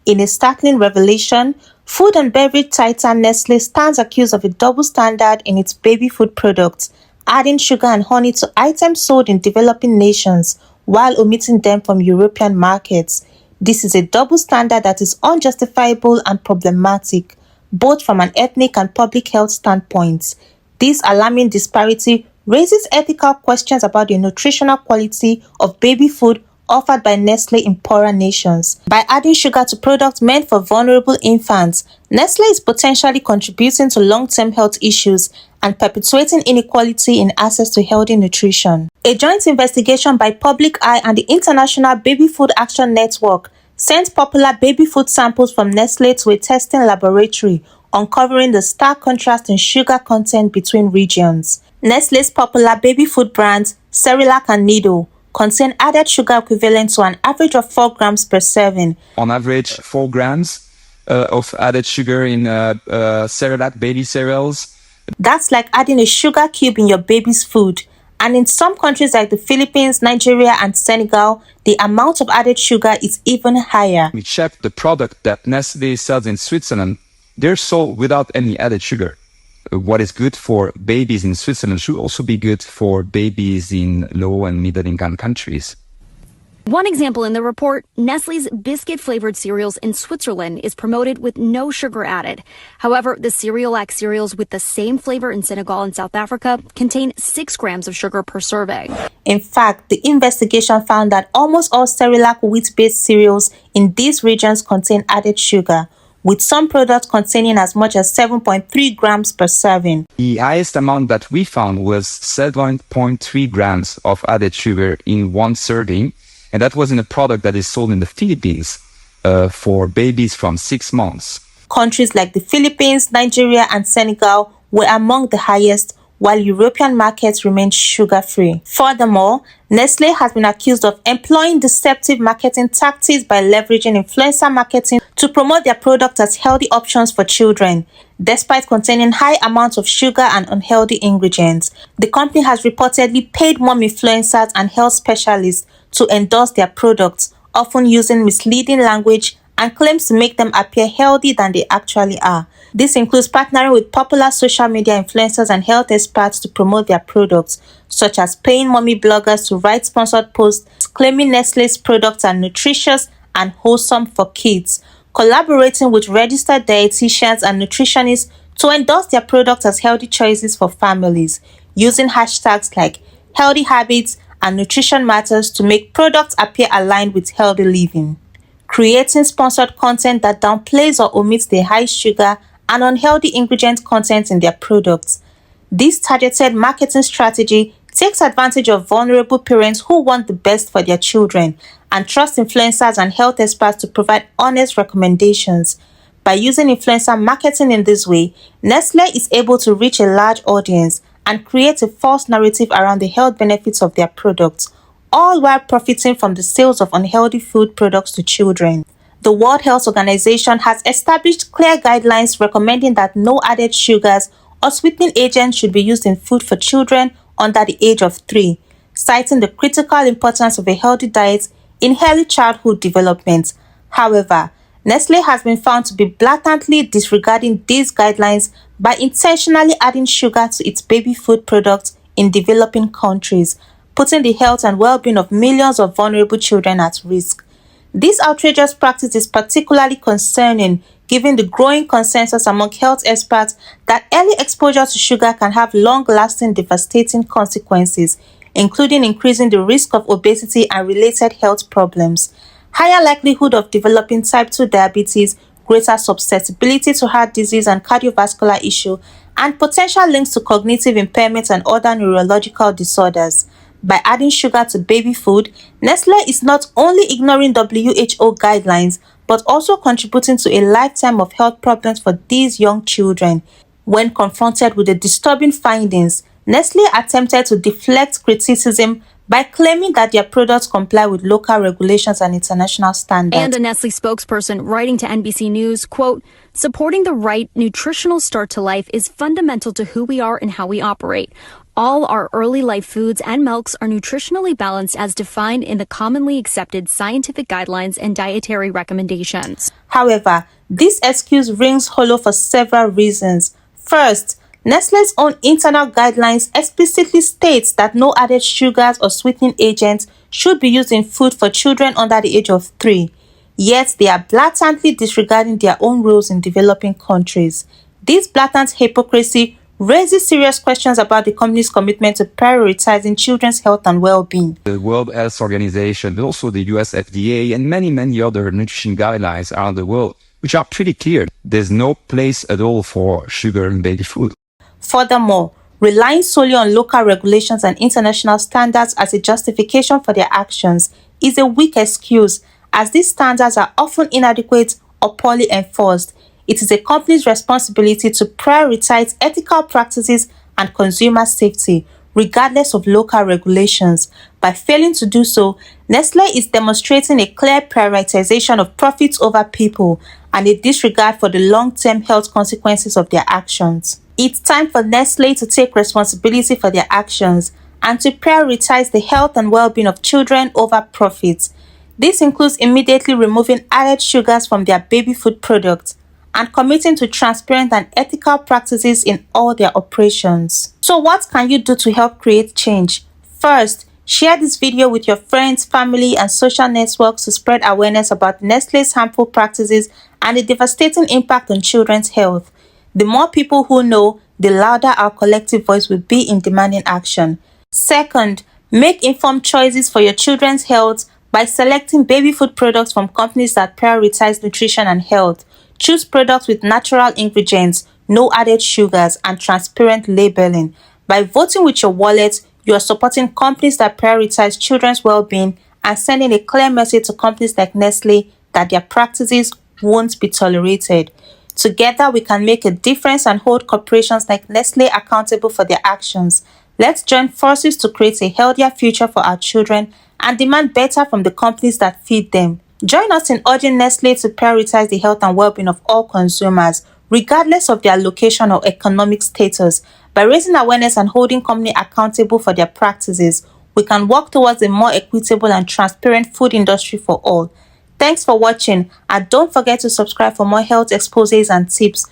In a startling revelation, food and beverage titan Nestle stands accused of a double standard in its baby food products, adding sugar and honey to items sold in developing nations while omitting them from European markets. This is a double standard that is unjustifiable and problematic, both from an ethnic and public health standpoint. This alarming disparity raises ethical questions about the nutritional quality of baby food offered by Nestle in poorer nations. By adding sugar to products meant for vulnerable infants, Nestle is potentially contributing to long-term health issues and perpetuating inequality in access to healthy nutrition. A joint investigation by Public Eye and the International Baby Food Action Network sent popular baby food samples from Nestle to a testing laboratory, uncovering the stark contrast in sugar content between regions. Nestle's popular baby food brands, Cerelac and Nido, contain added sugar equivalent to an average of 4 grams per serving. On average, 4 grams of added sugar in Cerelac baby cereals. That's like adding a sugar cube in your baby's food. And in some countries like the Philippines, Nigeria, and Senegal, the amount of added sugar is even higher. We checked the product that Nestle sells in Switzerland. They're sold without any added sugar. What is good for babies in Switzerland should also be good for babies in low and middle income countries. One example in the report, Nestle's biscuit-flavored cereals in Switzerland is promoted with no sugar added. However, the Cerelac cereals with the same flavor in Senegal and South Africa contain 6 grams of sugar per serving. In fact, the investigation found that almost all Cerelac wheat-based cereals in these regions contain added sugar, with some products containing as much as 7.3 grams per serving. The highest amount that we found was 7.3 grams of added sugar in one serving, and that was in a product that is sold in the Philippines for babies from 6 months. Countries like the Philippines, Nigeria, and Senegal were among the highest, while European markets remained sugar-free. Furthermore, Nestle has been accused of employing deceptive marketing tactics by leveraging influencer marketing to promote their product as healthy options for children. Despite containing high amounts of sugar and unhealthy ingredients, the company has reportedly paid mom influencers and health specialists to endorse their products, often using misleading language and claims to make them appear healthier than they actually are. This includes partnering with popular social media influencers and health experts to promote their products, such as paying mommy bloggers to write sponsored posts claiming Nestle's products are nutritious and wholesome for kids, collaborating with registered dietitians and nutritionists to endorse their products as healthy choices for families, using hashtags like healthy habits and nutrition matters to make products appear aligned with healthy living, creating sponsored content that downplays or omits the high sugar and unhealthy ingredient content in their products. This targeted marketing strategy takes advantage of vulnerable parents who want the best for their children and trust influencers and health experts to provide honest recommendations. By using influencer marketing in this way, Nestle is able to reach a large audience and create a false narrative around the health benefits of their products, all while profiting from the sales of unhealthy food products to children. The World Health Organization has established clear guidelines recommending that no added sugars or sweetening agents should be used in food for children under the age of 3, citing the critical importance of a healthy diet in early childhood development. However, Nestle has been found to be blatantly disregarding these guidelines by intentionally adding sugar to its baby food products in developing countries, putting the health and well-being of millions of vulnerable children at risk. This outrageous practice is particularly concerning given the growing consensus among health experts that early exposure to sugar can have long-lasting devastating consequences, including increasing the risk of obesity and related health problems, higher likelihood of developing type 2 diabetes, greater susceptibility to heart disease and cardiovascular issues, and potential links to cognitive impairment and other neurological disorders. By adding sugar to baby food, Nestle is not only ignoring WHO guidelines, but also contributing to a lifetime of health problems for these young children. When confronted with the disturbing findings, Nestle attempted to deflect criticism by claiming that their products comply with local regulations and international standards. And a Nestle spokesperson writing to NBC News, quote, "Supporting the right nutritional start to life is fundamental to who we are and how we operate. All our early life foods and milks are nutritionally balanced as defined in the commonly accepted scientific guidelines and dietary recommendations. However, this excuse rings hollow for several reasons. First, Nestle's own internal guidelines explicitly states that no added sugars or sweetening agents should be used in food for children under the age of 3. Yet they are blatantly disregarding their own rules in developing countries. This blatant hypocrisy raises serious questions about the company's commitment to prioritizing children's health and well-being. The World Health Organization, but also the US FDA and many other nutrition guidelines around the world, which are pretty clear. There's no place at all for sugar in baby food. Furthermore, relying solely on local regulations and international standards as a justification for their actions is a weak excuse, as these standards are often inadequate or poorly enforced. It is a company's responsibility to prioritize ethical practices and consumer safety, regardless of local regulations. By failing to do so, Nestle is demonstrating a clear prioritization of profits over people and a disregard for the long-term health consequences of their actions. It's time for Nestle to take responsibility for their actions and to prioritize the health and well-being of children over profits. This includes immediately removing added sugars from their baby food products and committing to transparent and ethical practices in all their operations. So what can you do to help create change? First, share this video with your friends, family, and social networks to spread awareness about Nestle's harmful practices and the devastating impact on children's health. The more people who know, the louder our collective voice will be in demanding action. Second, make informed choices for your children's health by selecting baby food products from companies that prioritize nutrition and health. Choose products with natural ingredients, no added sugars, and transparent labeling. By voting with your wallet, you are supporting companies that prioritize children's well-being and sending a clear message to companies like Nestle that their practices won't be tolerated. Together, we can make a difference and hold corporations like Nestle accountable for their actions. Let's join forces to create a healthier future for our children and demand better from the companies that feed them. Join us in urging Nestle to prioritize the health and well-being of all consumers, regardless of their location or economic status. By raising awareness and holding companies accountable for their practices, we can work towards a more equitable and transparent food industry for all. Thanks for watching, and don't forget to subscribe for more health exposés and tips.